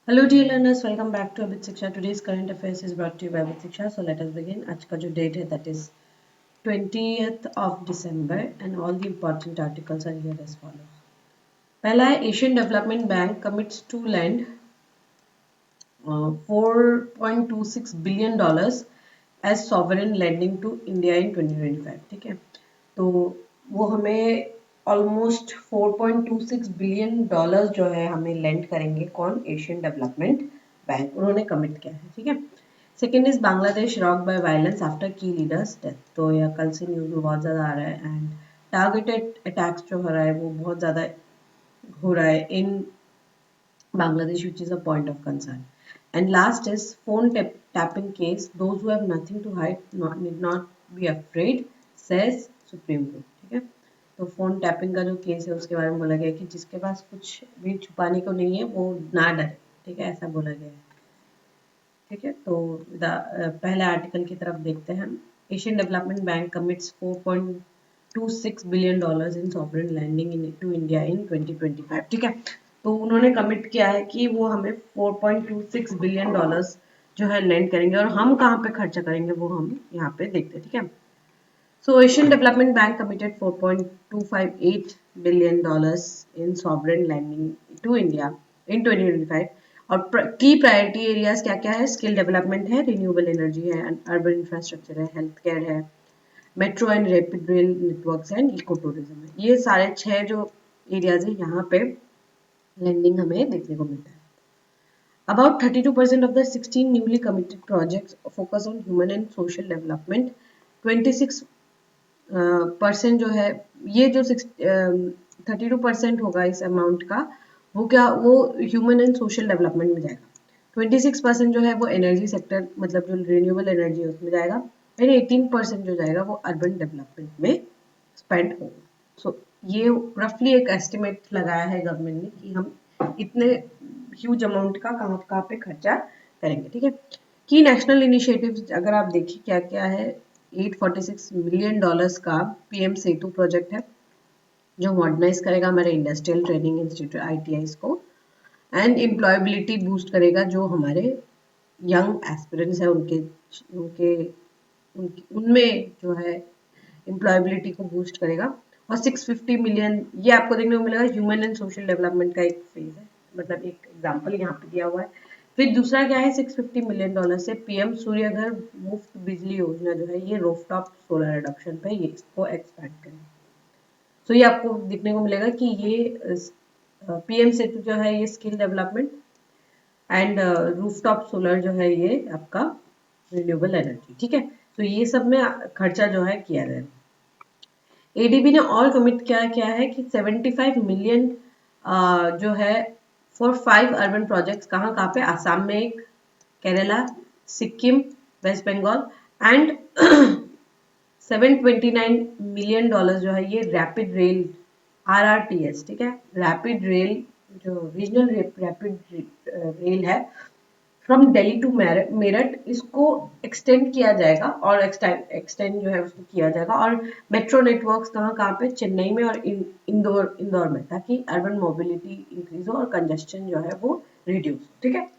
Hello dear learners, welcome back to Abit Shiksha. Today's current affairs is brought to you by Abit Shiksha. So let us begin. आज का जो date है that is 20th of December and all the important articles are here as follows. पहला है Asian Development Bank commits to lend $4.26 billion as sovereign lending to India in 2025. ठीक है, तो वो हमें ऑलमोस्ट $4.26 बिलियन जो है हमें लेंड करेंगे। कौन? एशियन डेवलपमेंट बैंक, उन्होंने कमिट किया है। ठीक है, second is Bangladesh rock by violence after key leader's death. तो यह कल से न्यूज़ में बहुत ज़्यादा आ रहा है एंड टारगेटेड अटैक्स जो हो रहा है वो बहुत ज़्यादा हो रहा है इन Bangladesh, which is a point of concern. And last is phone tapping case. Those who have nothing to hide need not be afraid, says Supreme Court. ठीक है, तो फोन टैपिंग का जो केस है उसके बारे में बोला गया कि जिसके पास कुछ भी छुपाने को नहीं है वो ना डरे। ठीक है, ऐसा बोला गया है। ठीक है, तो पहले आर्टिकल की तरफ देखते हैं हम। Asian development bank commits $4.26 billion in sovereign landing to India in 2025। ठीक है, तो उन्होंने कमिट किया है कि वो हमें $4.26 बिलियन जो है लैंड करेंगे और हम कहाँ पे खर्चा करेंगे वो हम यहाँ पे देखते हैं। ठीक है, so Asian development bank committed $4.258 billion in sovereign landing to India in 2025 और की प्रायोरिटी एरियाज क्या क्या है? स्किल डेवलपमेंट है, रिन्यूएबल एनर्जी है, अर्बन इंफ्रास्ट्रक्चर है, हेल्थ केयर है, metro and rapid rail networks and eco tourism है। ये सारे 6 जो एरियाज है यहाँ पे लैंडिंग हमें देखने को मिलता है। About 32% of the 16 newly committed projects focus on human and social development. 26% जो है ये जो 32% होगा इस अमाउंट का वो क्या वो ह्यूमन एंड सोशल डेवलपमेंट में जाएगा। 26% जो है वो एनर्जी सेक्टर मतलब जो रिन्यूएबल एनर्जी है उसमें जाएगा एंड 18% जो जाएगा वो अर्बन डेवलपमेंट में स्पेंड होगा। सो ये रफली एक एस्टिमेट लगाया है गवर्नमेंट ने कि हम इतने ह्यूज अमाउंट का कहाँ पे खर्चा करेंगे। ठीक है, की नेशनल इनिशिएटिव्स अगर आप देखिए क्या क्या है, $846 मिलियन का पीएम सेतु प्रोजेक्ट है जो मॉडर्नाइज करेगा हमारे इंडस्ट्रियल ट्रेनिंग इंस्टीट्यूट ITIs को एंड एम्प्लॉयबिलिटी बूस्ट करेगा जो हमारे यंग एस्पिरेंट्स है उनके उनके उनमें जो है एम्प्लॉयबिलिटी को बूस्ट करेगा। और 650 मिलियन ये आपको देखने को मिलेगा ह्यूमन एंड सोशल डेवलपमेंट का एक फेज है, मतलब एक एग्जांपल यहाँ पे दिया हुआ है। फिर दूसरा क्या है, $650 मिलियन से पीएम सूर्य घर मुफ्त बिजली योजना जो है ये रूफटॉप सोलर एडॉप्शन पे ये इसको एक्सपैंड करेगा। तो ये आपको देखने को मिलेगा कि ये पीएम सेतु जो है ये skill development and rooftop solar जो है ये आपका रिन्यूएबल एनर्जी। ठीक है, तो ये सब में खर्चा जो है किया जाएगा। एडीबी ने और कमिट क्या है कि 75 मिलियन जो है फॉर 5 अर्बन प्रोजेक्ट्स कहाँ पे? आसाम में एक, केरला, सिक्किम, वेस्ट बंगाल एंड 729 मिलियन जो है ये रैपिड रेल RRTS। ठीक है, रैपिड रेल जो रीजनल रैपिड रेल है फ्रॉम दिल्ली टू मेरठ इसको एक्सटेंड किया जाएगा और एक्सटेंड जो है उसको किया जाएगा और मेट्रो नेटवर्क्स कहाँ पे? चेन्नई में और इंदौर में, ताकि अर्बन मोबिलिटी इंक्रीज हो और कंजेस्शन जो है वो रिड्यूस हो। ठीक है,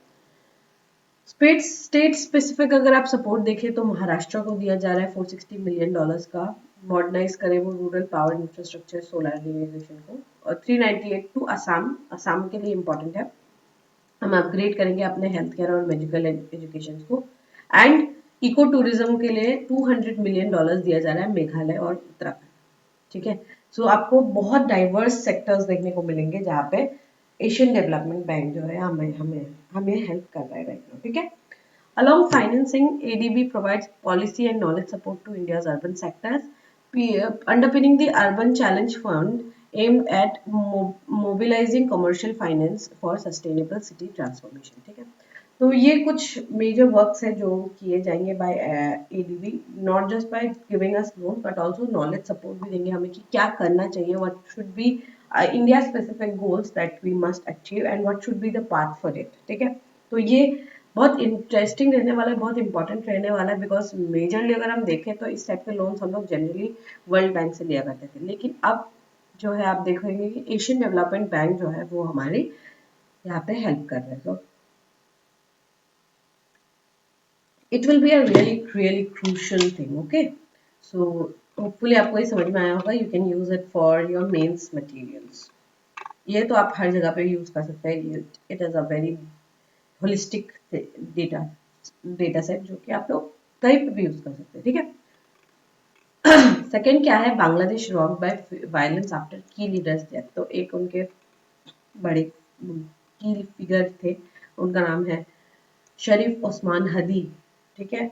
स्टेट स्पेसिफिक अगर आप सपोर्ट देखें तो महाराष्ट्र को दिया जा रहा है $460 मिलियन का, मॉडर्नाइज करे वो rural power infrastructure solar generation को। और 398 टू असम के लिए इम्पोर्टेंट है, हम अपग्रेड करेंगे अपने हेल्थ केयर और मेडिकल एजुकेशन को। एंड इको टूरिज्म के लिए $200 मिलियन दिया जा रहा है मेघालय और उत्तराखंड। ठीक है, सो आपको बहुत डाइवर्स सेक्टर्स देखने को मिलेंगे जहाँ पे एशियन डेवलपमेंट बैंक जो है हमें हेल्प कर रहा है राइट नाउ। ठीक है, along financing ADB provides policy and knowledge support to India's urban sectors, underpinning the Urban Challenge Fund aimed at mobilizing commercial finance for sustainable city transformation। ठीक है, तो ये कुछ मेजर वर्क्स है जो किए जाएंगे by ADB, not just by giving us loan but also knowledge support भी देंगे हमें कि क्या करना चाहिए, what should be India specific goals that we must achieve and what should be the path for it. ठीक है, तो ये बहुत इंटरेस्टिंग रहने वाला है, बहुत इंपॉर्टेंट रहने वाला है, बिकॉज मेजरली अगर हम देखें तो इस टाइप के लोन्स हम लोग जनरली वर्ल्ड बैंक से लिया करते थे, लेकिन अब जो है आप देखेंगे कि एशियन डेवलपमेंट बैंक जो है वो हमारे यहाँ पे हेल्प कर रहे हैं। तो it will be a really crucial thing. Okay, so hopefully आपको ये समझ में आया होगा. You can use it for your mains materials. ये तो आप हर जगह पे यूज कर सकते हैं. It is a very holistic data set जो कि आप लोग कहीं पे भी यूज कर सकते हैं. ठीक है. सेकंड क्या है, Bangladesh rock by violence after key leader's death. तो एक उनके बड़े की फिगर थे, उनका नाम है शरीफ ओस्मान हदी. ठीक है.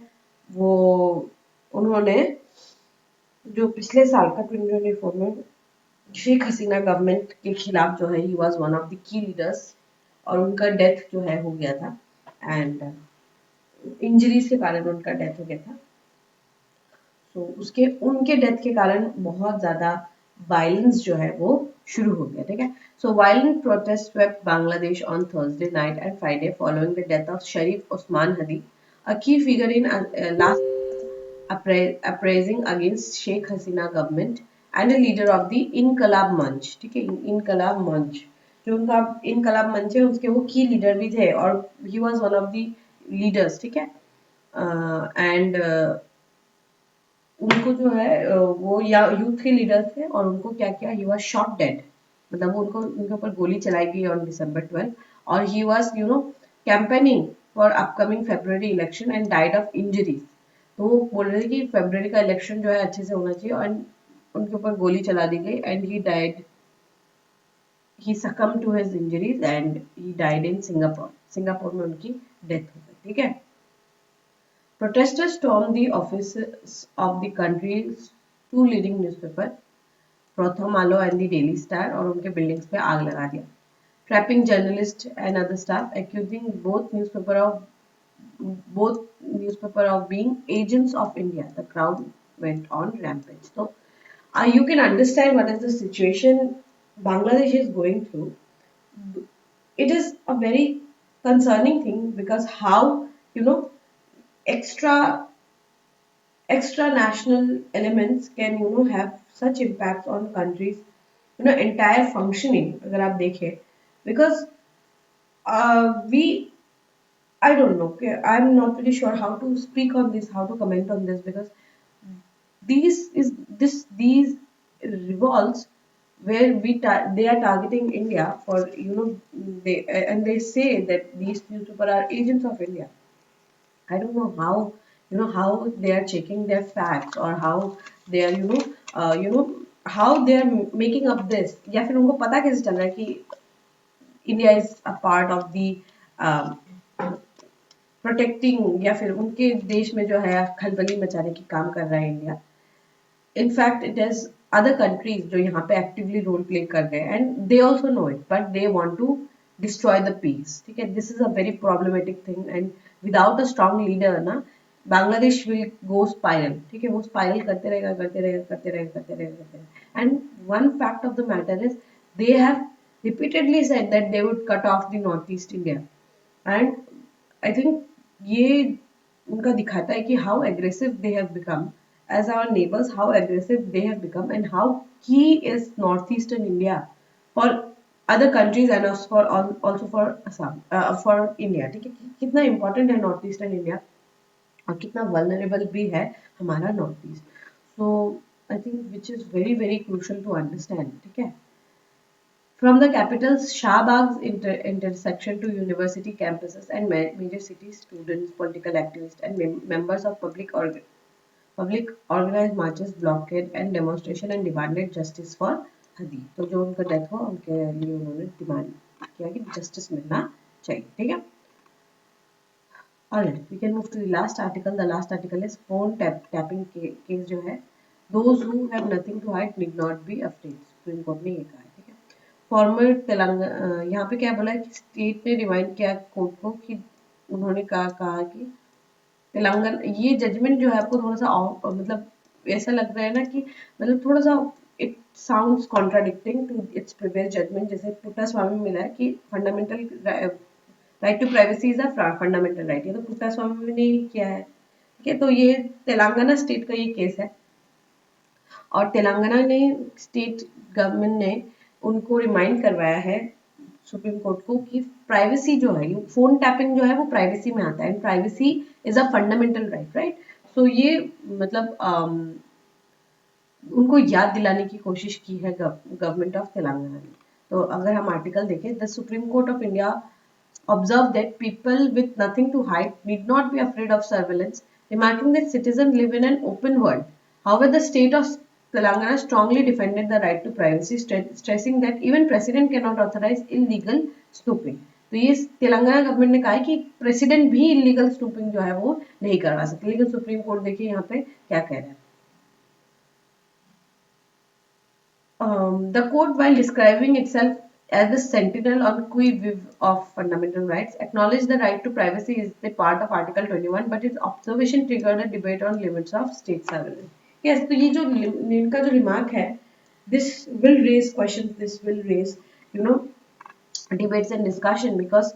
वो उन्होंने जो पिछले साल का 2024 में शेख हसीना गवर्नमेंट के खिलाफ जो है, he was one of the key leaders, और उनका डेथ जो है हो गया था, एंड इंजरीज के कारण उनका डेथ हो गया था. तो उसके उनके डेथ के कारण बहुत ज्यादा वायलेंस जो है वो शुरू हो गया. ठीक है. So violent protest swept Bangladesh on Thursday night and Friday following the death of Sharif Osman Hadi, a key figure in last uprising against Sheikh Hasina government and a leader of the इनकलाब मंच. ठीक है. इनकलाब मंच, जो उनका इनकलाब मंच है, उसके वो की लीडर भी थे, और he was one of the leaders. ठीक है. एंड उनको जो है वो या यूथ के लीडर थे, और उनको क्या किया, ही वाज शॉट डेड. मतलब वो उनके ऊपर गोली चलाई गई ऑन December 12, और he was campaigning for upcoming February election and died of injuries. तो वो बोल रहे थे कि February का इलेक्शन जो है अच्छे से होना चाहिए, और उनके ऊपर गोली चला दी गई, and he died, he succumbed to his injuries and he died in Singapore. Singapore में उनकी डेथ हो गई. ठीक है. Protesters stormed the offices of the country's two leading newspapers, Pratham Alo and the Daily Star, और उनके buildings पे आग लगा दिया. Trapping journalists and other staff, accusing both newspaper of being agents of India. The crowd went on rampage. So you can understand what is the situation Bangladesh is going through. It is a very concerning thing, because how extra national elements can have such impacts on countries entire functioning. अगर आप देखें, because we, I don't know, okay, I'm not really sure how to speak on this, how to comment on this, because these revolts where they are targeting India for they say that these newspapers are agents of India. I don't know how they are checking their facts, or how they are how they are making up this, या फिर उनको पता कैसे चल रहा है कि India is a part of the protecting, या फिर उनके देश में जो है खलबली मचाने की काम कर रहा है India. In fact it is other countries जो यहाँ पे एक्टिवली रोल प्ले कर रहे हैं, and they also know it, but they want to destroy the peace. ठीक है. This is a very problematic thing, and without a strong leader ना, Bangladesh will go spiral. ठीक है. वो स्पाइरल करते रहेगा. And one fact of the matter is they have repeatedly said that they would cut off the northeast India, and I think ये उनका दिखाता है कि how aggressive they have become as our neighbors, how aggressive they have become, and how key is northeastern India for other countries, and also for Assam, for India. ठीक है. कितना important है northeastern India, और कितना vulnerable भी है हमारा northeast. So I think which is very crucial to understand. ठीक है. From the capital's Shahbag's intersection to university campuses and major cities, students, political activists, and members of public organized marches, blockade, and demonstration and demanded justice for Hadi. तो जो उनका death हुआ, उनके लिए उन्होंने demand किया कि जस्टिस मिलना चाहिए. ठीक है. Alright, we can move to the last article. The last article is phone tapping case जो है. Those who have nothing to hide need not be afraid. Supreme court ने ये कहा है. फॉर्मर तेलंगाना, यहाँ पे क्या बोला है कि स्टेट ने रिमाइंड किया कोर्ट को कि उन्होंने कहा कि तेलंगाना, ये जजमेंट जो है आपको थोड़ा सा मतलब ऐसा लग रहा है ना कि मतलब थोड़ा सा it sounds contradicting to its previous judgement. जैसे पुट्टास्वामी मिला है कि fundamental right to privacy is a fundamental right, ये तो पुट्टास्वामी ने ही किया है. ठीक है. तो ये तेलंगाना स्टेट का ये केस है, और तेलंगाना ने स्टेट गवर्नमेंट ने उनको रिमाइंड करवाया है सुप्रीम कोर्ट को कि प्राइवेसी जो है, फोन टैपिंग जो है वो प्राइवेसी में आता है and privacy is a fundamental right, right. So ये मतलब उनको याद दिलाने की कोशिश की है गवर्नमेंट ऑफ तेलंगाना ने। तो अगर हम आर्टिकल देखें, the supreme court of India observe that people with nothing to hide need not be afraid of surveillance, remarking that citizens live in an open world. However, the state of Telangana strongly defended the right to privacy, stressing that even president cannot authorize illegal snooping. तो ये Telangana government ने कहा है कि president भी illegal snooping जो है वो नहीं करवा सकते, लेकिन सुप्रीम कोर्ट देखिए यहाँ पे क्या कह रहा है। The court, while describing itself as the sentinel on qui vive of fundamental rights, acknowledged the right to privacy is the part of Article 21, but its observation triggered a debate on limits of state surveillance. Yes, तो ये जो इनका जो remark है, this will raise questions, this will raise, you know, debates and discussion, because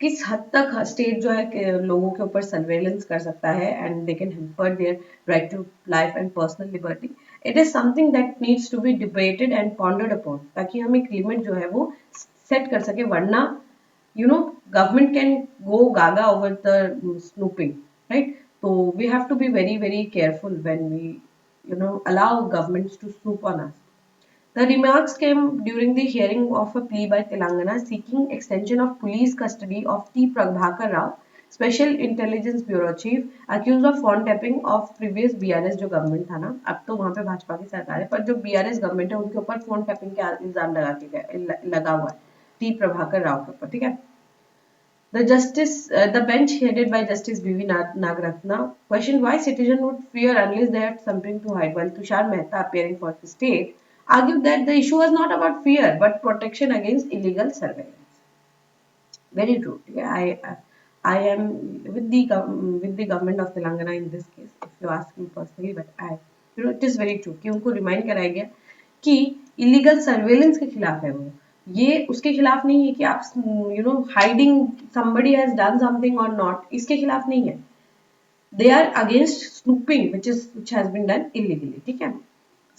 किस हद तक state जो है लोगों के ऊपर सर्वेलेंस कर सकता है and they can hamper their right to life and personal liberty. It is something that needs to be debated and pondered upon, ताकि हम एक लिमिट जो है वो सेट कर सके, वरना you know government can go gaga over the snooping, right. तो we have to be very very careful when we allow governments to snoop on us. The remarks came during the hearing of a plea by Telangana seeking extension of police custody of T. Prabhakar Rao, Special Intelligence Bureau Chief, accused of phone tapping of previous BRS जो government था ना, अब तो वहाँ पे भाजपा की सरकार है, पर जो BRS गवर्नमेंट है उनके ऊपर फोन टैपिंग का इल्जाम लगा हुआ है टी प्रभाकर राव के ऊपर, ठीक है। The bench headed by Justice B.V. Nagaratna questioned why citizens would fear unless they had something to hide, while Tushar Mehta, appearing for the state, argued that the issue was not about fear but protection against illegal surveillance. Very true. Yeah, I am with the government of Telangana in this case, if you ask me personally, but it is very true कि उनको remind कराया गया कि illegal surveillance के खिलाफ है वो, ये उसके खिलाफ नहीं है कि आप hiding somebody has done something or not, इसके खिलाफ नहीं है। They are against snooping which has been done illegally, ठीक है।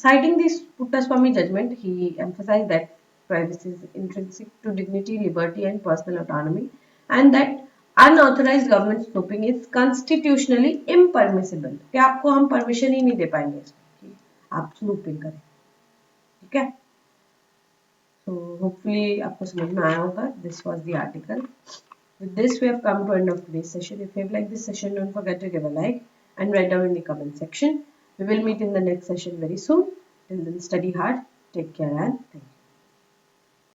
Citing this Puttaswamy judgment, he emphasized that privacy is intrinsic to dignity, liberty and personal autonomy, and that unauthorized government snooping is constitutionally impermissible, कि आपको हम permission ही नहीं दे पाएंगे कि आप snooping करें, ठीक है। So hopefully आपको समझ में आया होगा. This was the article. With this we have come to end of today's session. If you have liked this session, don't forget to give a like and write down in the comment section. We will meet in the next session very soon. Till then, study hard, take care and thank you.